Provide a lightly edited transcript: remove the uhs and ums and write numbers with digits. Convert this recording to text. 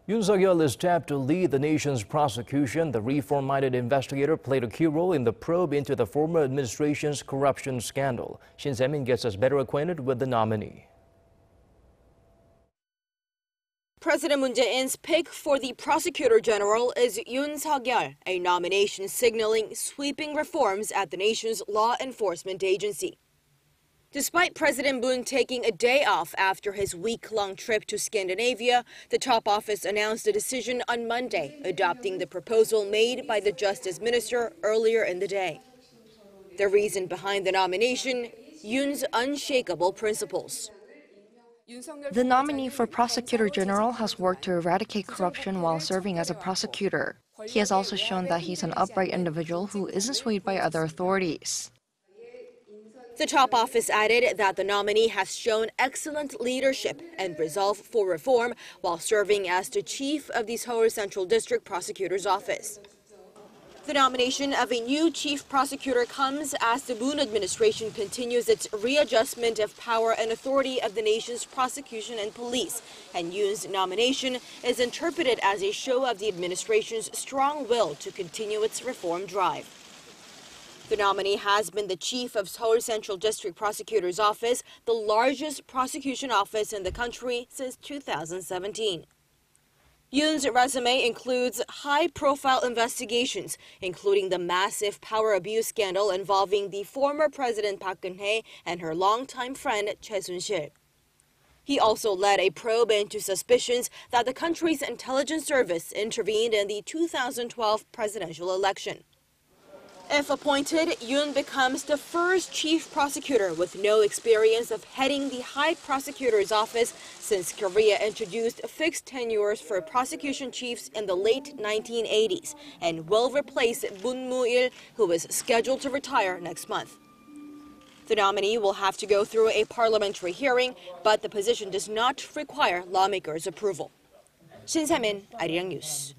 Yoon Seok-yeol is tapped to lead the nation's prosecution. The reform-minded investigator played a key role in the probe into the former administration's corruption scandal. Shin Se-min gets us better acquainted with the nominee. President Moon Jae-in's pick for the Prosecutor-General is Yoon Seok-yeol, a nomination signaling sweeping reforms at the nation's law enforcement agency. Despite President Moon taking a day off after his week-long trip to Scandinavia, the top office announced a decision on Monday, adopting the proposal made by the Justice Minister earlier in the day. The reason behind the nomination, Yoon's unshakable principles. The nominee for Prosecutor-General has worked to eradicate corruption while serving as a prosecutor. He has also shown that he's an upright individual who isn't swayed by other authorities. The top office added that the nominee has shown excellent leadership and resolve for reform while serving as the chief of the Seoul Central District Prosecutor's Office. The nomination of a new chief prosecutor comes as the Moon administration continues its readjustment of power and authority of the nation's prosecution and police, and Yoon's nomination is interpreted as a show of the administration's strong will to continue its reform drive. The nominee has been the chief of Seoul Central District Prosecutor's Office, the largest prosecution office in the country since 2017. Yoon's resume includes high-profile investigations, including the massive power abuse scandal involving the former President Park Geun-hye and her longtime friend Choi Soon-sil. He also led a probe into suspicions that the country's intelligence service intervened in the 2012 presidential election. If appointed, Yoon becomes the first chief prosecutor with no experience of heading the High Prosecutor's Office since Korea introduced fixed tenures for prosecution chiefs in the late 1980s and will replace Moon Jae-in, who is scheduled to retire next month. The nominee will have to go through a parliamentary hearing, but the position does not require lawmakers' approval. Shin Se-min, Arirang News.